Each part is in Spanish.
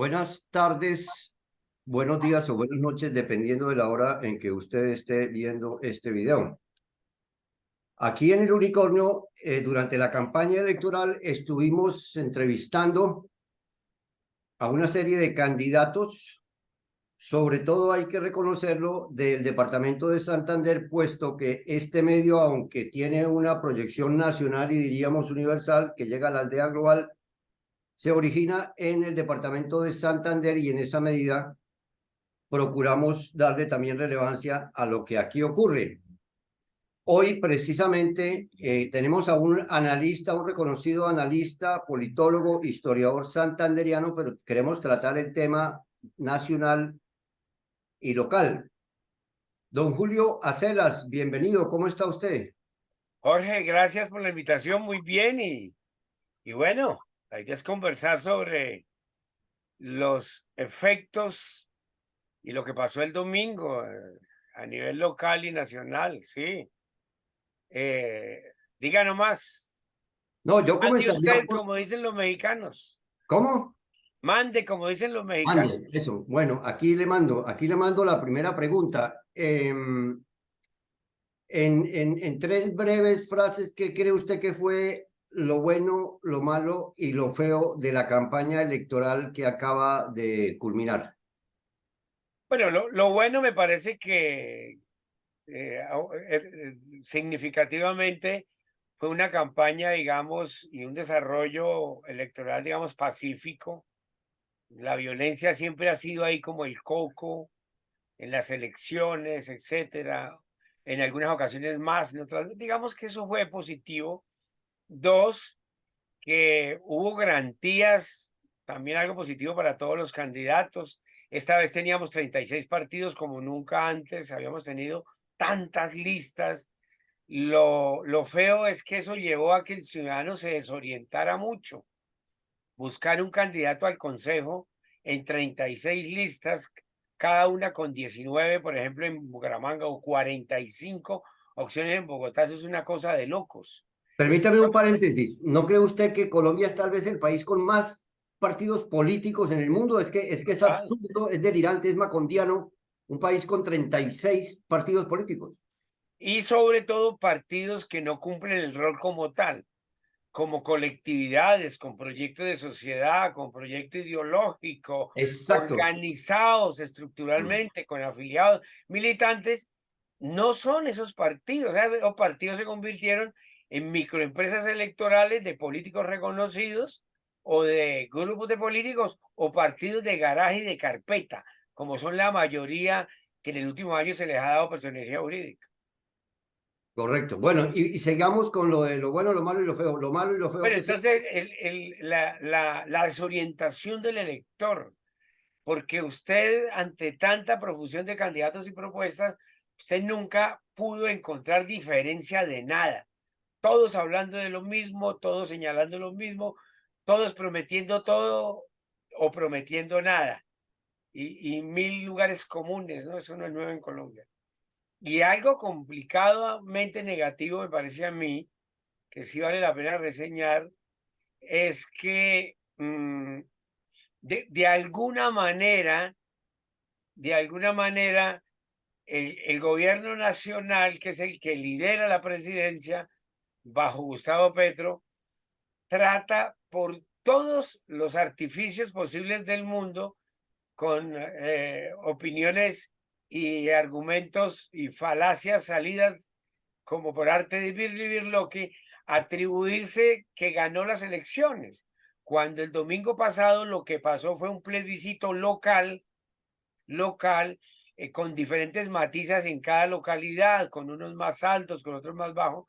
Buenas tardes, buenos días o buenas noches, dependiendo de la hora en que usted esté viendo este video. Aquí en el Unicornio, durante la campaña electoral, estuvimos entrevistando a una serie de candidatos, sobre todo hay que reconocerlo, del departamento de Santander, puesto que este medio, aunque tiene una proyección nacional y diríamos universal, que llega a la aldea global, se origina en el departamento de Santander y en esa medida procuramos darle también relevancia a lo que aquí ocurre. Hoy precisamente tenemos a un analista, un reconocido analista, politólogo, historiador santanderiano, pero queremos tratar el tema nacional y local. Don Julio Acelas, bienvenido, ¿cómo está usted? Jorge, gracias por la invitación, muy bien. Y bueno, la idea es conversar sobre los efectos y lo que pasó el domingo a nivel local y nacional, sí. Eh, Diga nomás, No, yo mande comenzaría usted por... como dicen los mexicanos, ¿Cómo? mande como dicen los Mande, mexicanos. eso. Bueno, aquí le mando la primera pregunta. En tres breves frases, ¿qué cree usted que fue lo bueno, lo malo y lo feo de la campaña electoral que acaba de culminar? Bueno, lo bueno me parece que significativamente fue una campaña, digamos, y un desarrollo electoral, digamos, pacífico. La violencia siempre ha sido ahí como el coco en las elecciones, etcétera. En algunas ocasiones más, en otras, digamos que eso fue positivo. Dos, que hubo garantías, también algo positivo para todos los candidatos. Esta vez teníamos 36 partidos como nunca antes, habíamos tenido tantas listas. Lo feo es que eso llevó a que el ciudadano se desorientara mucho. Buscar un candidato al consejo en 36 listas, cada una con 19, por ejemplo, en Bucaramanga, o 45 opciones en Bogotá, eso es una cosa de locos. Permítame un paréntesis. ¿No cree usted que Colombia es tal vez el país con más partidos políticos en el mundo? Es que es Total. absurdo, es delirante, es macondiano, un país con 36 partidos políticos. Y sobre todo partidos que no cumplen el rol como tal, como colectividades, con proyecto de sociedad, con proyecto ideológico, Exacto. organizados estructuralmente, con afiliados, militantes, no son esos partidos. O sea, los partidos se convirtieron en microempresas electorales de políticos reconocidos o de grupos de políticos o partidos de garaje y de carpeta, como son la mayoría que en el último año se les ha dado personería jurídica. Correcto. Bueno, y sigamos con lo de lo bueno, lo malo y lo feo. Lo malo y lo feo Bueno, que se... entonces la desorientación del elector, porque usted ante tanta profusión de candidatos y propuestas, usted nunca pudo encontrar diferencia de nada. Todos hablando de lo mismo, todos señalando lo mismo, todos prometiendo todo o prometiendo nada. Y mil lugares comunes, ¿no? Eso no es nuevo en Colombia. Y algo complicadamente negativo me parece a mí, que sí vale la pena reseñar, es que de alguna manera, el gobierno nacional, que es el que lidera la presidencia bajo Gustavo Petro, trata por todos los artificios posibles del mundo, con opiniones y argumentos y falacias salidas como por arte de Birlibirloque, atribuirse que ganó las elecciones, cuando el domingo pasado lo que pasó fue un plebiscito local, con diferentes matices en cada localidad, con unos más altos, con otros más bajos,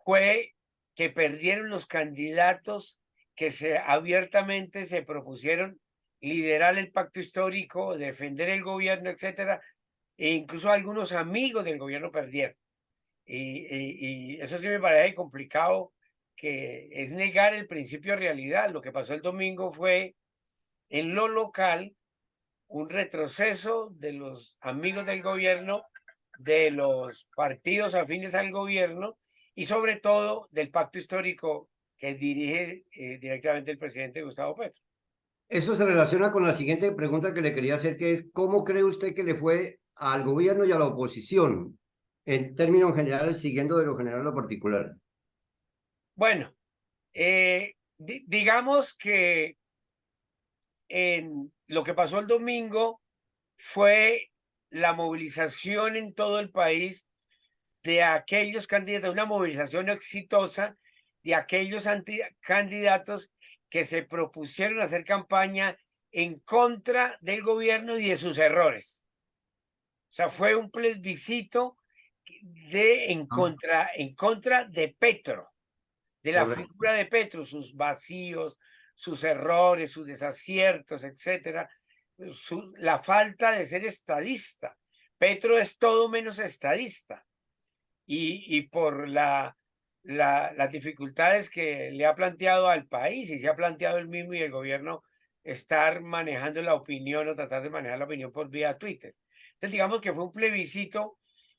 fue que perdieron los candidatos que abiertamente se propusieron liderar el pacto histórico, defender el gobierno, etcétera, e incluso algunos amigos del gobierno perdieron. Y eso sí me parece complicado, que es negar el principio de realidad. Lo que pasó el domingo fue en lo local un retroceso de los amigos del gobierno, de los partidos afines al gobierno y sobre todo del pacto histórico que dirige directamente el presidente Gustavo Petro. Eso se relaciona con la siguiente pregunta que le quería hacer, que es, ¿cómo cree usted que le fue al gobierno y a la oposición en términos generales, siguiendo de lo general a lo particular? Bueno, digamos que en lo que pasó el domingo fue la movilización en todo el país de aquellos candidatos, una movilización exitosa de aquellos candidatos que se propusieron hacer campaña en contra del gobierno y de sus errores. O sea, fue un plebiscito Ah, en contra de Petro, de la correcto. figura de Petro, sus vacíos, sus errores, sus desaciertos, etcétera, la falta de ser estadista. Petro es todo menos estadista y por las dificultades que le ha planteado al país y se ha planteado el mismo y el gobierno estar manejando la opinión o tratar de manejar la opinión por vía Twitter. Entonces, digamos que fue un plebiscito,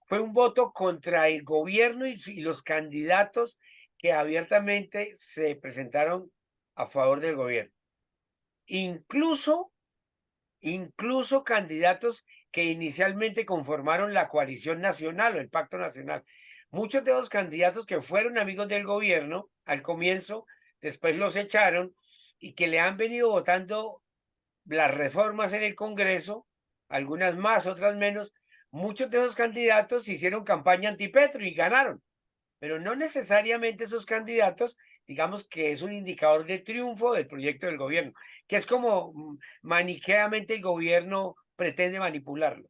fue un voto contra el gobierno y los candidatos que abiertamente se presentaron a favor del gobierno. Incluso, incluso candidatos que inicialmente conformaron la coalición nacional o el pacto nacional. Muchos de los candidatos que fueron amigos del gobierno al comienzo, después los echaron y que le han venido votando las reformas en el Congreso, algunas más, otras menos. Muchos de esos candidatos hicieron campaña antipetro y ganaron, pero no necesariamente esos candidatos, digamos que es un indicador de triunfo del proyecto del gobierno, que es como maniqueamente el gobierno pretende manipularlo.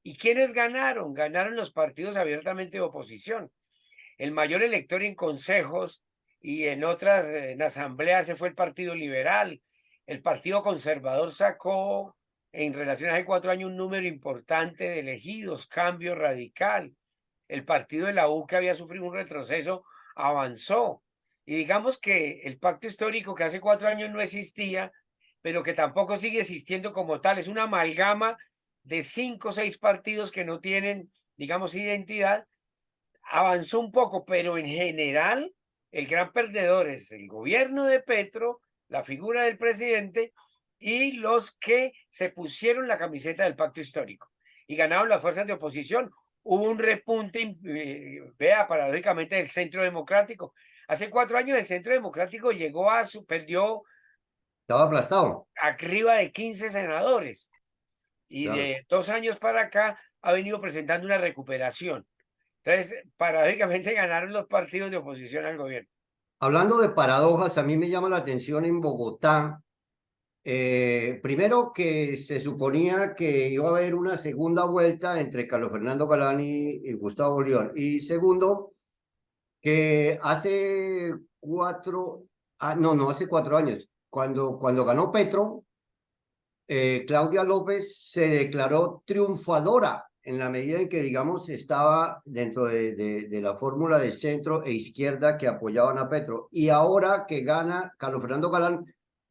¿Y quiénes ganaron? Ganaron los partidos abiertamente de oposición. El mayor elector en consejos y en otras, en asambleas, se fue el Partido Liberal. El Partido Conservador sacó en relación a hace 4 años un número importante de elegidos, cambio radical. El partido de la U, que había sufrido un retroceso, avanzó. Y digamos que el pacto histórico que hace 4 años no existía, pero que tampoco sigue existiendo como tal, es una amalgama de 5 o 6 partidos que no tienen, digamos, identidad, avanzó un poco, pero en general el gran perdedor es el gobierno de Petro, la figura del presidente y los que se pusieron la camiseta del pacto histórico y ganaron las fuerzas de oposición. Hubo un repunte, vea, paradójicamente, del Centro Democrático. Hace 4 años el Centro Democrático llegó perdió Estaba aplastado. arriba de 15 senadores y Claro. de 2 años para acá ha venido presentando una recuperación. Entonces, paradójicamente ganaron los partidos de oposición al gobierno. Hablando de paradojas, a mí me llama la atención en Bogotá. Primero que se suponía que iba a haber una segunda vuelta entre Carlos Fernando Galán y Gustavo Bolívar. Y segundo, que hace no, hace 4 años, cuando ganó Petro, Claudia López se declaró triunfadora en la medida en que, digamos, estaba dentro de la fórmula de centro e izquierda que apoyaban a Petro. Y ahora que gana Carlos Fernando Galán,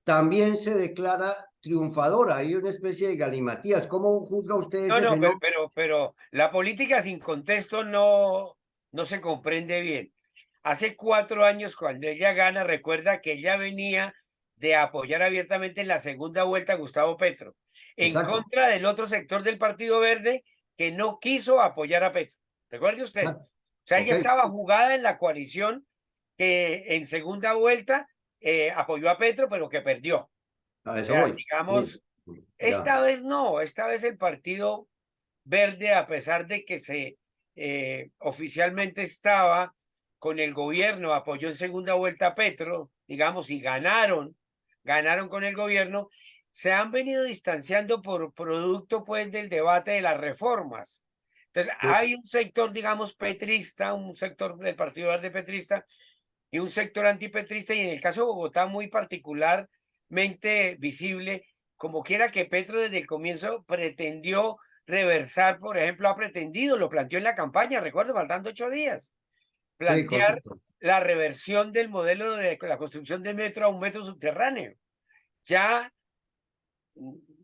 también se declara triunfadora. Hay una especie de galimatías. ¿Cómo juzga usted No, ese no, fenómeno? pero la política sin contexto no se comprende bien. Hace 4 años, cuando ella gana, recuerda que ella venía de apoyar abiertamente en la segunda vuelta a Gustavo Petro, en Exacto. contra del otro sector del Partido Verde que no quiso apoyar a Petro. Recuerde usted. Ah, O sea, ella ok, estaba jugada en la coalición que en segunda vuelta apoyó a Petro, pero que perdió. O a eso sea, voy. Sí, digamos, ya. esta vez no, esta vez el Partido Verde, a pesar de que se oficialmente estaba con el gobierno, apoyó en segunda vuelta a Petro, digamos, y ganaron con el gobierno, se han venido distanciando por producto pues del debate de las reformas. Entonces, Sí, hay un sector, digamos, petrista, un sector del Partido Verde petrista y un sector antipetrista, y en el caso de Bogotá muy particularmente visible, como quiera que Petro desde el comienzo pretendió reversar, por ejemplo, ha pretendido, lo planteó en la campaña, recuerdo, faltando 8 días, sí, plantear correcto. la reversión del modelo de la construcción de metro a un metro subterráneo. Ya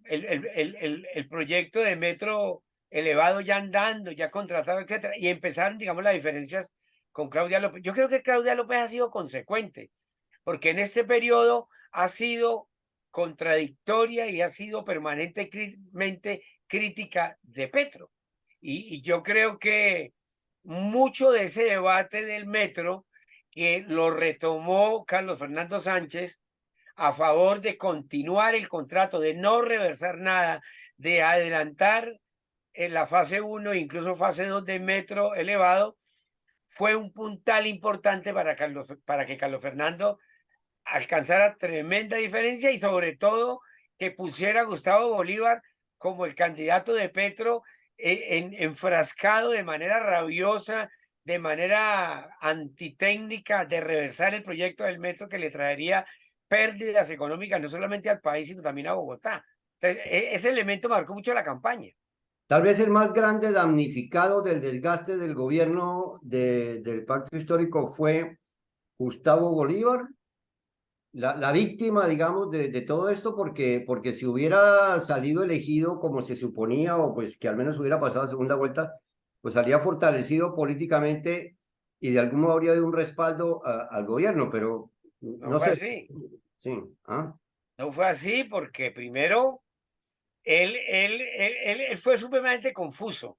el proyecto de metro elevado ya andando, ya contratado, etcétera, y empezaron, digamos, las diferencias con Claudia López. Yo creo que Claudia López ha sido consecuente, porque en este periodo ha sido contradictoria y ha sido permanentemente crítica de Petro. Y yo creo que mucho de ese debate del metro, que lo retomó Carlos Fernando Sánchez a favor de continuar el contrato, de no reversar nada, de adelantar en la fase 1, incluso fase 2 de metro elevado, fue un puntal importante para que Carlos Fernando alcanzara tremenda diferencia y sobre todo que pusiera a Gustavo Bolívar como el candidato de Petro enfrascado de manera rabiosa, de manera antitécnica, de reversar el proyecto del metro que le traería pérdidas económicas no solamente al país, sino también a Bogotá. Entonces, ese elemento marcó mucho la campaña. Tal vez el más grande damnificado del desgaste del gobierno del pacto histórico fue Gustavo Bolívar, la víctima, digamos, de todo esto, porque si hubiera salido elegido como se suponía, o pues que al menos hubiera pasado a segunda vuelta, pues salía fortalecido políticamente y de algún modo habría dado un respaldo al gobierno, pero No no fue sé. así, Sí, ¿ah? no fue así porque primero él fue supremamente confuso.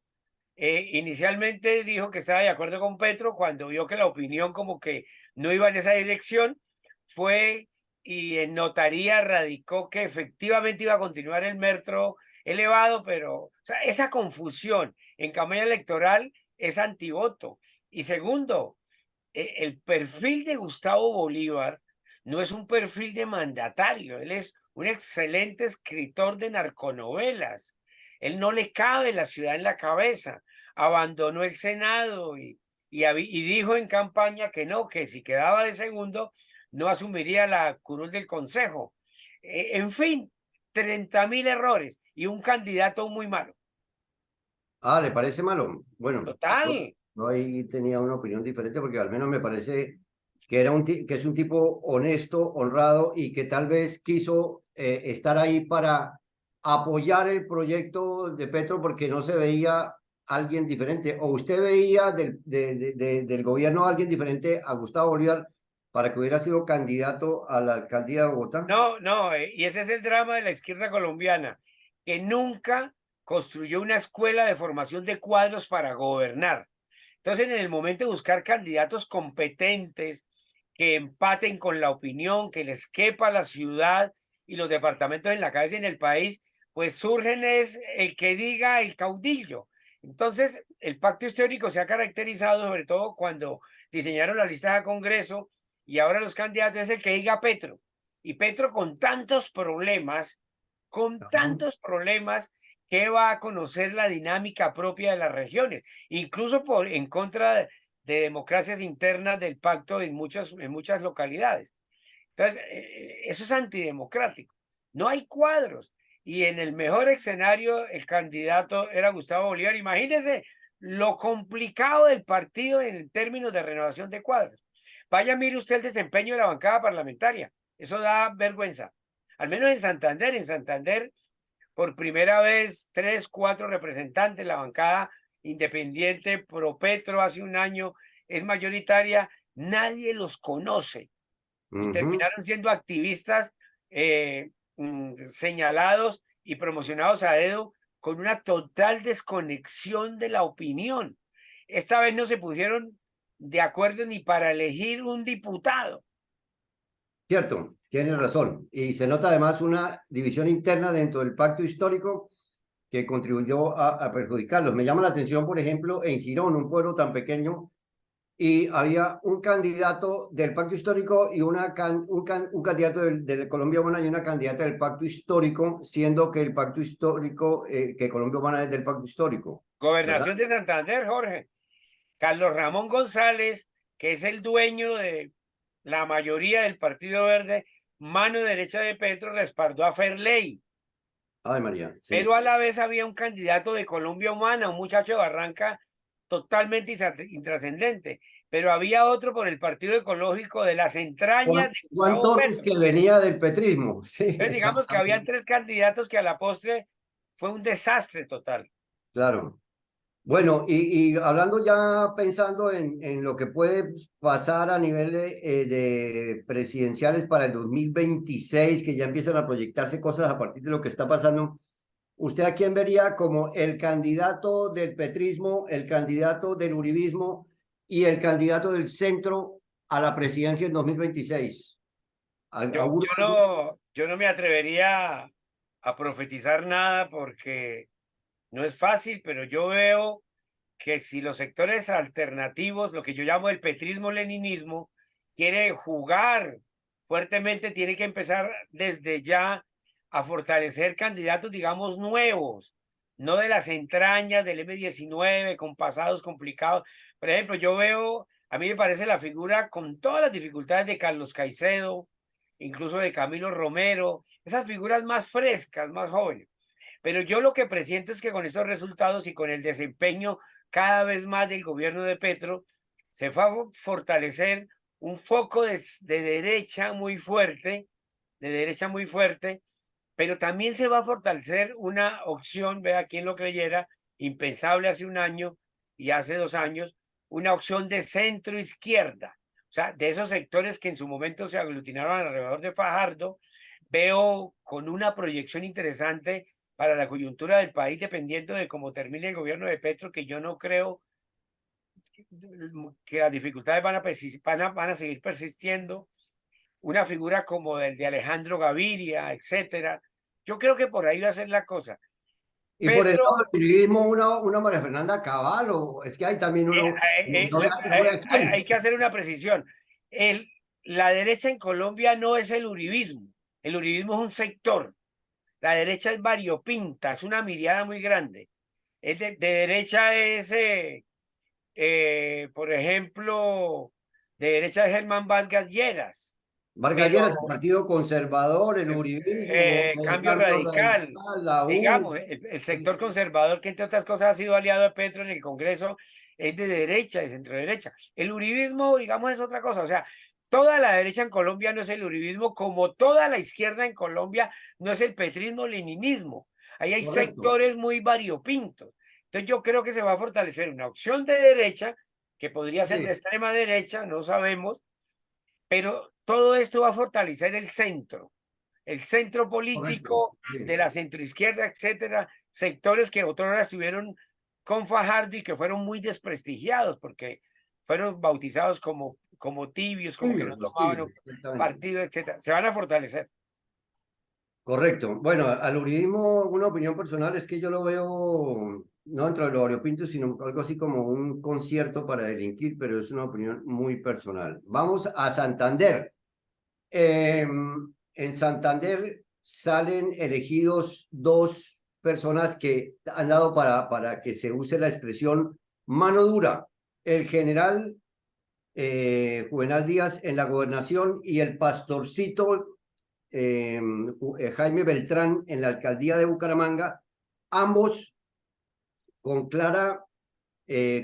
Inicialmente dijo que estaba de acuerdo con Petro, cuando vio que la opinión como que no iba en esa dirección, fue y en notaría radicó que efectivamente iba a continuar el metro elevado, pero o sea, esa confusión en campaña electoral es antivoto. Y segundo, el perfil de Gustavo Bolívar no es un perfil de mandatario, él es un excelente escritor de narconovelas. Él no le cabe la ciudad en la cabeza, abandonó el Senado y dijo en campaña que no, que si quedaba de segundo no asumiría la curul del Consejo. En fin, 30.000 errores y un candidato muy malo. Ah, ¿le parece malo? Bueno, Total. yo ahí tenía una opinión diferente porque al menos me parece que, que es un tipo honesto, honrado y que tal vez quiso estar ahí para apoyar el proyecto de Petro porque no se veía alguien diferente. ¿O usted veía del gobierno a alguien diferente a Gustavo Bolívar para que hubiera sido candidato a la alcaldía de Bogotá? No, no, y ese es el drama de la izquierda colombiana, que nunca construyó una escuela de formación de cuadros para gobernar. Entonces, en el momento de buscar candidatos competentes que empaten con la opinión, que les quepa la ciudad y los departamentos en la cabeza y en el país, pues surgen es el que diga el caudillo. Entonces, el pacto histórico se ha caracterizado sobre todo cuando diseñaron la lista de Congreso y ahora los candidatos es el que diga Petro. Y Petro con Ajá. tantos problemas, que va a conocer la dinámica propia de las regiones, incluso en contra de democracias internas del pacto en muchas localidades. Entonces, eso es antidemocrático. No hay cuadros. Y en el mejor escenario, el candidato era Gustavo Bolívar. Imagínense lo complicado del partido en términos de renovación de cuadros. Vaya, mire usted el desempeño de la bancada parlamentaria. Eso da vergüenza. Al menos en Santander, por primera vez, 3, 4 representantes, la bancada independiente pro Petro hace un año es mayoritaria, nadie los conoce y Ujú. terminaron siendo activistas señalados y promocionados a dedo con una total desconexión de la opinión. Esta vez no se pusieron de acuerdo ni para elegir un diputado. Cierto, tiene razón. Y se nota además una división interna dentro del pacto histórico que contribuyó a perjudicarlos. Me llama la atención, por ejemplo, en Girón, un pueblo tan pequeño, y había un candidato del pacto histórico y un candidato de Colombia Humana y una candidata del pacto histórico, siendo que el pacto histórico, que Colombia Humana es del pacto histórico, ¿verdad? Gobernación de Santander, Jorge. Carlos Ramón González, que es el dueño de la mayoría del Partido Verde, mano derecha de Petro, respaldó a Ferley. Ay, María, Pero sí. a la vez había un candidato de Colombia Humana, un muchacho de Barranca totalmente intrascendente, pero había otro por el Partido Ecológico de las entrañas de Juan Gustavo Torres, Petro. que venía del petrismo, sí, Entonces digamos que habían exactamente. tres candidatos que a la postre fue un desastre total. Claro. Bueno, y hablando ya pensando en lo que puede pasar a nivel de presidenciales para el 2026, que ya empiezan a proyectarse cosas a partir de lo que está pasando, ¿usted a quién vería como el candidato del petrismo, el candidato del uribismo y el candidato del centro a la presidencia en 2026? ¿Auguro algo? Yo no me atrevería a profetizar nada porque no es fácil, pero yo veo que si los sectores alternativos, lo que yo llamo el petrismo-leninismo, quiere jugar fuertemente, tiene que empezar desde ya a fortalecer candidatos, digamos, nuevos, no de las entrañas del M19 con pasados complicados. Por ejemplo, yo veo, a mí me parece la figura con todas las dificultades de Carlos Caicedo, incluso de Camilo Romero, esas figuras más frescas, más jóvenes. Pero yo lo que presiento es que con estos resultados y con el desempeño cada vez más del gobierno de Petro, se va a fortalecer un foco de derecha muy fuerte, de derecha muy fuerte, pero también se va a fortalecer una opción, vea quien lo creyera, impensable hace un año y hace 2 años, una opción de centro izquierda. O sea, de esos sectores que en su momento se aglutinaron alrededor de Fajardo, veo con una proyección interesante para la coyuntura del país, dependiendo de cómo termine el gobierno de Petro, que yo no creo que las dificultades van a seguir persistiendo. Una figura como el de Alejandro Gaviria, etcétera. Yo creo que por ahí va a ser la cosa. Y por el lado Petro, del uribismo, una María Fernanda Caballo, es que hay también uno, no ve a hay quién. que hacer una precisión. El, la derecha en Colombia no es el uribismo. El uribismo es un sector. La derecha es variopinta, es una mirada muy grande. De derecha es, por ejemplo, de derecha es Germán Vargas Lleras, Vargas pero Lleras, el Partido Conservador, el uribismo, el Cambio Cambio Radical, Radical, la U. digamos, el sector conservador, que entre otras cosas ha sido aliado de Petro en el Congreso, es de derecha, de centro derecha. El uribismo, digamos, es otra cosa. O sea, toda la derecha en Colombia no es el uribismo, como toda la izquierda en Colombia no es el petrismo-leninismo. Ahí hay Correcto. sectores muy variopintos. Entonces yo creo que se va a fortalecer una opción de derecha, que podría ser de Sí, extrema derecha, no sabemos, pero todo esto va a fortalecer el centro correcto. político de Sí, la centroizquierda, etcétera, sectores que otrora estuvieron con Fajardo y que fueron muy desprestigiados porque fueron bautizados como tibios, como que no tibios, los tomaban tibios, un exactamente. partido, etcétera. Se van a fortalecer. Correcto. Bueno, al uribismo, una opinión personal es que yo lo veo no dentro de los variopintos, sino algo así como un concierto para delinquir, pero es una opinión muy personal. Vamos a Santander. En Santander salen elegidos dos personas que han dado para que se use la expresión mano dura. El general Juvenal Díaz en la gobernación y el pastorcito Jaime Beltrán en la alcaldía de Bucaramanga, ambos con clara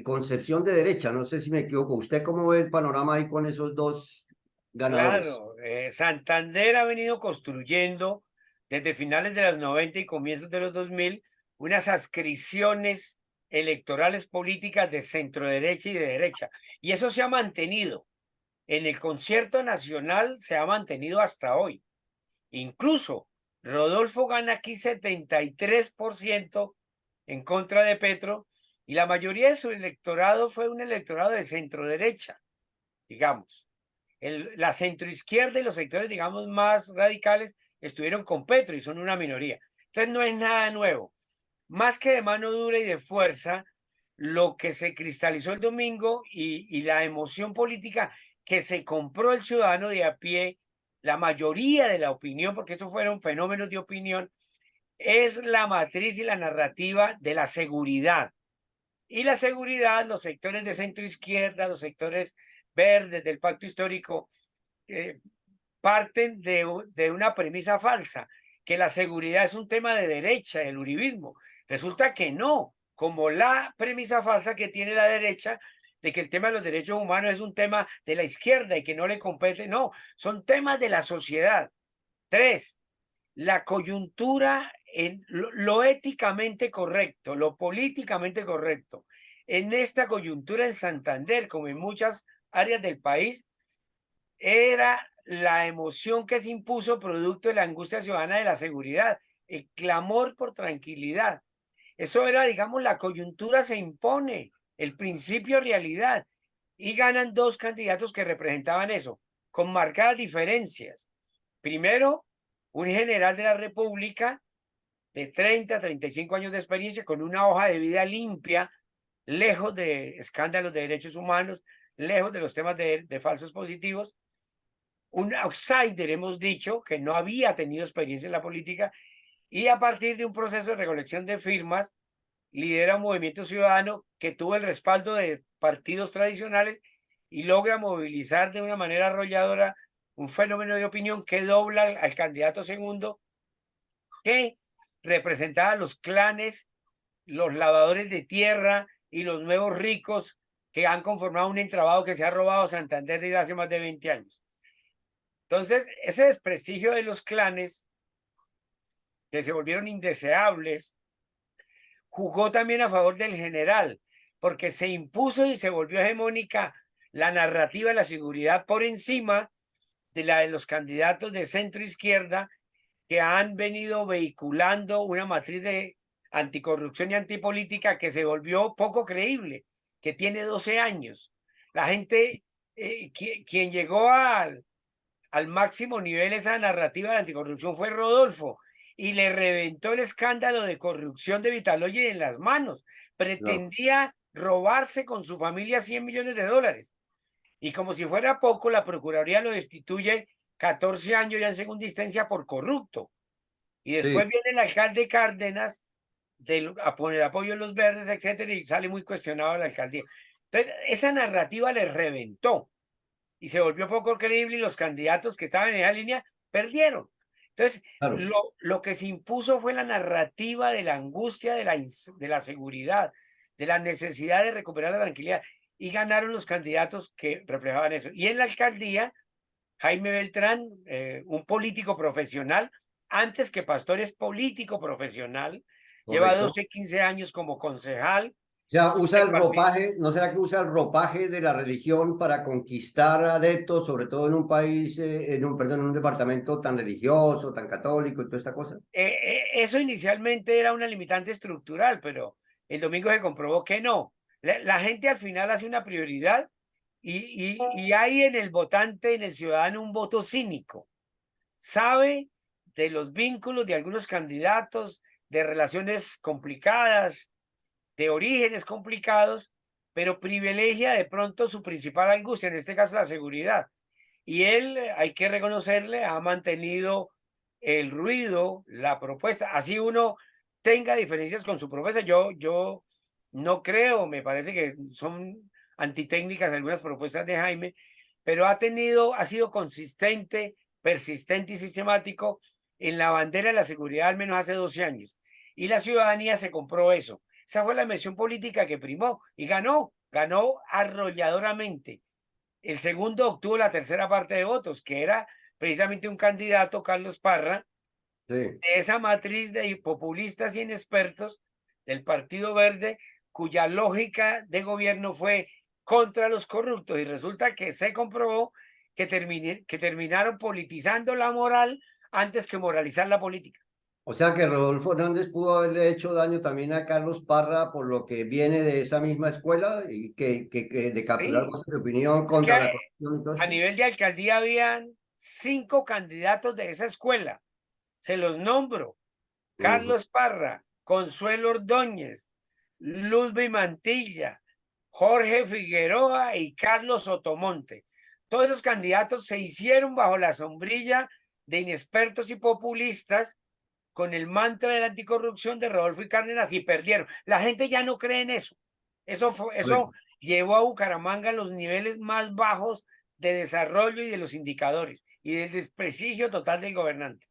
concepción de derecha. No sé si me equivoco. ¿Usted cómo ve el panorama ahí con esos dos ganadores? Claro, Santander ha venido construyendo desde finales de los 90 y comienzos de los 2000 unas adscripciones electorales políticas de centro derecha y de derecha. Y eso se ha mantenido. En el concierto nacional se ha mantenido hasta hoy. Incluso Rodolfo gana aquí 73% en contra de Petro y la mayoría de su electorado fue un electorado de centro derecha, digamos. La centroizquierda y los sectores, digamos, más radicales estuvieron con Petro y son una minoría. Entonces no es nada nuevo. Más que de mano dura y de fuerza, lo que se cristalizó el domingo y la emoción política que se compró el ciudadano de a pie, la mayoría de la opinión, porque esos fueron fenómenos de opinión, es la matriz y la narrativa de la seguridad. Y la seguridad, los sectores de centro izquierda, los sectores verdes del pacto histórico, eh, parten de una premisa falsa, que la seguridad es un tema de derecha, del uribismo. Resulta que no, como la premisa falsa que tiene la derecha de que el tema de los derechos humanos es un tema de la izquierda y que no le compete, no, son temas de la sociedad. Tres, la coyuntura en lo éticamente correcto, lo políticamente correcto, en esta coyuntura en Santander, como en muchas áreas del país, era la emoción que se impuso producto de la angustia ciudadana de la seguridad, el clamor por tranquilidad. Eso era, digamos, la coyuntura se impone, el principio realidad, y ganan dos candidatos que representaban eso, con marcadas diferencias. Primero, un general de la República de 30, 35 años de experiencia, con una hoja de vida limpia, lejos de escándalos de derechos humanos, lejos de los temas de falsos positivos. Un outsider, hemos dicho, que no había tenido experiencia en la política y a partir de un proceso de recolección de firmas, lidera un movimiento ciudadano que tuvo el respaldo de partidos tradicionales y logra movilizar de una manera arrolladora un fenómeno de opinión que dobla al candidato segundo, que representaba a los clanes, los lavadores de tierra y los nuevos ricos que han conformado un entramado que se ha robado Santander desde hace más de 20 años. Entonces, ese desprestigio de los clanes que se volvieron indeseables jugó también a favor del general, porque se impuso y se volvió hegemónica la narrativa de la seguridad por encima de la de los candidatos de centro izquierda que han venido vehiculando una matriz de anticorrupción y antipolítica que se volvió poco creíble, que tiene 12 años. La gente, quien llegó al máximo nivel esa narrativa de anticorrupción fue Rodolfo y le reventó el escándalo de corrupción de Vitalogy en las manos. No. Pretendía robarse con su familia $100 millones. Y como si fuera poco, la Procuraduría lo destituye 14 años ya en segunda instancia por corrupto. Y después Sí, viene el alcalde Cárdenas a poner apoyo a los verdes, etcétera, y sale muy cuestionado la alcaldía. Entonces, esa narrativa le reventó y se volvió poco creíble y los candidatos que estaban en esa línea perdieron. Entonces, claro. lo que se impuso fue la narrativa de la angustia, de la seguridad, de la necesidad de recuperar la tranquilidad y ganaron los candidatos que reflejaban eso. Y en la alcaldía, Jaime Beltrán, un político profesional, antes que Pastor es político profesional, lleva Correcto. 12, 15 años como concejal. O sea, Está usa en el el partido. ropaje, ¿no será que usa el ropaje de la religión para conquistar adeptos, sobre todo en un país, perdón, en un departamento tan religioso, tan católico y toda esta cosa? Eso inicialmente era una limitante estructural, pero el domingo se comprobó que no. La gente al final hace una prioridad y hay en el votante, en el ciudadano, un voto cínico. Sabe de los vínculos de algunos candidatos, de relaciones complicadas, de orígenes complicados, pero privilegia de pronto su principal angustia, en este caso la seguridad. Y él, hay que reconocerle, ha mantenido el ruido, la propuesta. Así uno tenga diferencias con su propuesta. Yo no creo, me parece que son antitécnicas algunas propuestas de Jaime, pero ha sido consistente, persistente y sistemático en la bandera de la seguridad al menos hace 12 años. Y la ciudadanía se compró eso. Esa fue la mención política que primó y ganó arrolladoramente. El segundo obtuvo la tercera parte de votos, que era precisamente un candidato, Carlos Parra, Sí. de esa matriz de populistas y inexpertos del Partido Verde, cuya lógica de gobierno fue contra los corruptos. Y resulta que se comprobó que terminaron politizando la moral antes que moralizar la política. O sea que Rodolfo Hernández pudo haberle hecho daño también a Carlos Parra por lo que viene de esa misma escuela y que de capturar Sí, votos de opinión es que contra la corrupción y todo a esto. nivel de alcaldía habían 5 candidatos de esa escuela. Se los nombro: Ujú. Carlos Parra, Consuelo Ordóñez, Ludwig Mantilla, Jorge Figueroa y Carlos Sotomonte. Todos esos candidatos se hicieron bajo la sombrilla de inexpertos y populistas con el mantra de la anticorrupción de Rodolfo y Cárdenas y perdieron. La gente ya no cree en eso. Eso Correcto. llevó a Bucaramanga a los niveles más bajos de desarrollo y de los indicadores y del desprestigio total del gobernante.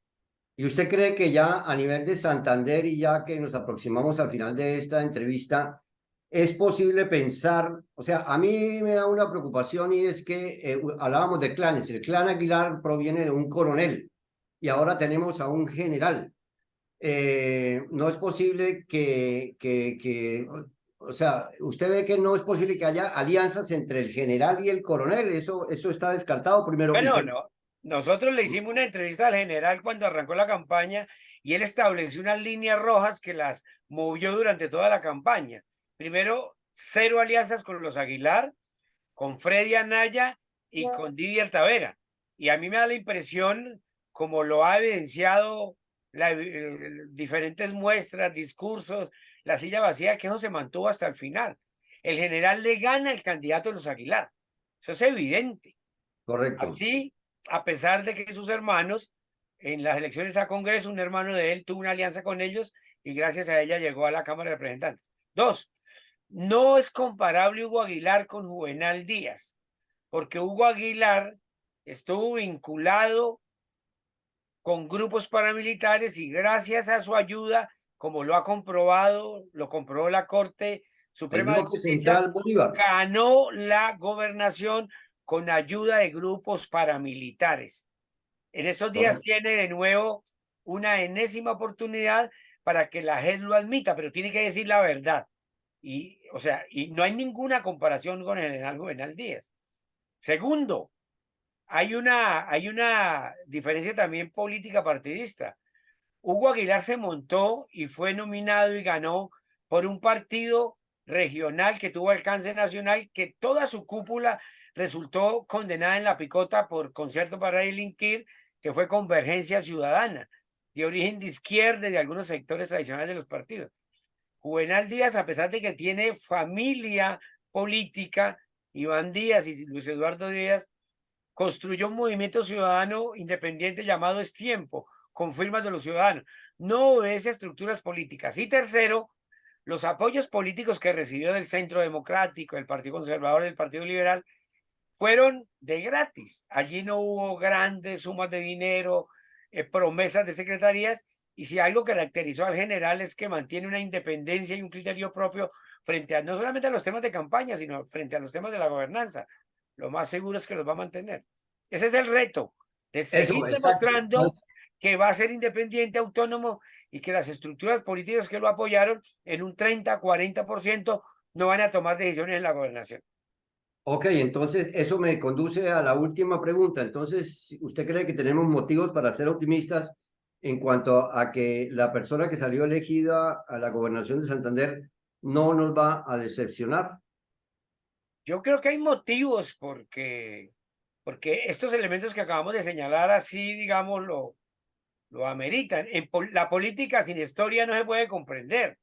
¿Y usted cree que ya a nivel de Santander y ya que nos aproximamos al final de esta entrevista, es posible pensar, o sea, a mí me da una preocupación y es que hablábamos de clanes, el clan Aguilar proviene de un coronel y ahora tenemos a un general. no es posible o sea, usted ve que no es posible que haya alianzas entre el general y el coronel, eso está descartado primero. Y Bueno, no, nosotros le hicimos una entrevista al general cuando arrancó la campaña y él estableció unas líneas rojas que las movió durante toda la campaña. Primero, cero alianzas con los Aguilar, con Freddy Anaya y con Didier Tavera. Y a mí me da la impresión, como lo ha evidenciado diferentes muestras, discursos, la silla vacía, que eso se mantuvo hasta el final. El general le gana al candidato de los Aguilar. Eso es evidente. correcto, Así, a pesar de que sus hermanos, en las elecciones a Congreso, un hermano de él tuvo una alianza con ellos y gracias a ella llegó a la Cámara de Representantes. Dos, no es comparable Hugo Aguilar con Juvenal Díaz, porque Hugo Aguilar estuvo vinculado con grupos paramilitares y gracias a su ayuda, como lo ha comprobado, lo comprobó la Corte el Suprema de bloque Justicia, central Bolívar, ganó la gobernación con ayuda de grupos paramilitares. En esos días correcto. tiene de nuevo una enésima oportunidad para que la JEP lo admita, pero tiene que decir la verdad. Y, o sea, y no hay ninguna comparación con el general Juvenal Díaz. Segundo, hay una diferencia también política partidista. Hugo Aguilar se montó y fue nominado y ganó por un partido regional que tuvo alcance nacional, que toda su cúpula resultó condenada en la picota por concierto para delinquir, que fue Convergencia Ciudadana, de origen de izquierda y de algunos sectores tradicionales de los partidos. Juvenal Díaz, a pesar de que tiene familia política, Iván Díaz y Luis Eduardo Díaz, construyó un movimiento ciudadano independiente llamado Es Tiempo, con firmas de los ciudadanos. No obedece a estructuras políticas. Y tercero, los apoyos políticos que recibió del Centro Democrático, del Partido Conservador y del Partido Liberal fueron de gratis. Allí no hubo grandes sumas de dinero, promesas de secretarías, y si algo caracterizó al general es que mantiene una independencia y un criterio propio frente a no solamente a los temas de campaña, sino frente a los temas de la gobernanza. Lo más seguro es que los va a mantener. Ese es el reto, de Eso, seguir exacto. demostrando que va a ser independiente, autónomo y que las estructuras políticas que lo apoyaron en un 30-40% no van a tomar decisiones en la gobernación. Ok, entonces eso me conduce a la última pregunta. Entonces, ¿usted cree que tenemos motivos para ser optimistas en cuanto a que la persona que salió elegida a la gobernación de Santander no nos va a decepcionar? Yo creo que hay motivos porque estos elementos que acabamos de señalar así, digamos, lo ameritan. La política sin historia no se puede comprender.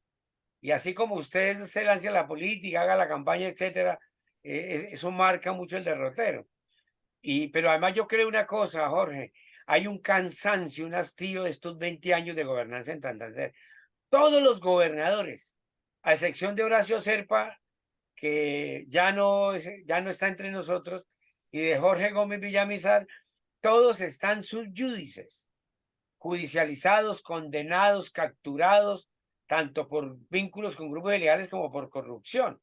Y así como usted se lance a la política, haga la campaña, etcétera, eso marca mucho el derrotero. Pero además yo creo una cosa, Jorge, hay un cansancio, un hastío de estos 20 años de gobernanza en Santander. Todos los gobernadores, a excepción de Horacio Serpa, que ya no está entre nosotros, y de Jorge Gómez Villamizar, todos están subyúdices, judicializados, condenados, capturados, tanto por vínculos con grupos ilegales como por corrupción.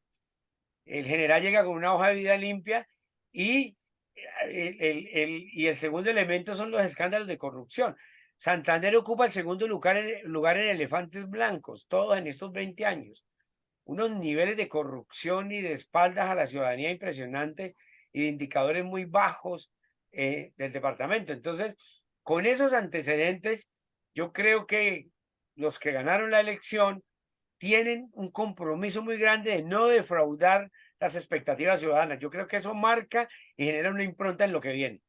El general llega con una hoja de vida limpia y el segundo elemento son los escándalos de corrupción. Santander ocupa el segundo lugar en elefantes blancos, todos en estos 20 años. Unos niveles de corrupción y de espaldas a la ciudadanía impresionantes y de indicadores muy bajos del departamento. Entonces, con esos antecedentes, yo creo que los que ganaron la elección tienen un compromiso muy grande de no defraudar las expectativas ciudadanas. Yo creo que eso marca y genera una impronta en lo que viene.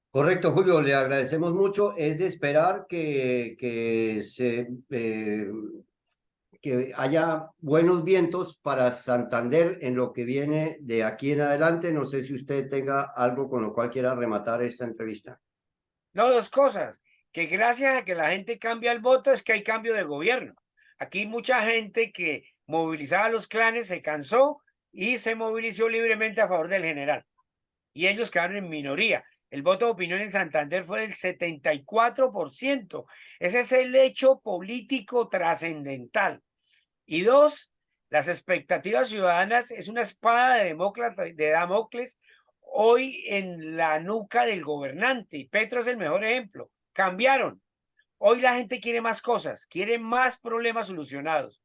Correcto, Julio, le agradecemos mucho. Es de esperar que haya buenos vientos para Santander en lo que viene de aquí en adelante. No sé si usted tenga algo con lo cual quiera rematar esta entrevista. No, dos cosas, que gracias a que la gente cambia el voto es que hay cambio de gobierno. Aquí mucha gente que movilizaba a los clanes se cansó y se movilizó libremente a favor del general. Y ellos quedaron en minoría. El voto de opinión en Santander fue del 74%. Ese es el hecho político trascendental. Y dos, las expectativas ciudadanas es una espada de Damocles hoy en la nuca del gobernante. Y Petro es el mejor ejemplo. Cambiaron. Hoy la gente quiere más cosas, quiere más problemas solucionados.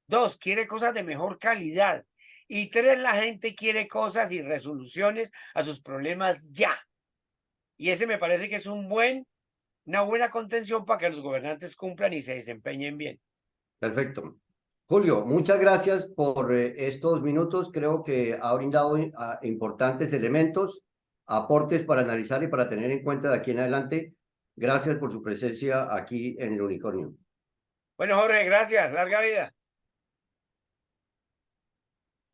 Dos, quiere cosas de mejor calidad. Y tres, la gente quiere cosas y resoluciones a sus problemas ya. Y ese me parece que es una buena contención para que los gobernantes cumplan y se desempeñen bien. Perfecto. Julio, muchas gracias por estos minutos. Creo que ha brindado importantes elementos, aportes para analizar y para tener en cuenta de aquí en adelante. Gracias por su presencia aquí en el Unicornio. Bueno, Jorge, gracias. Larga vida.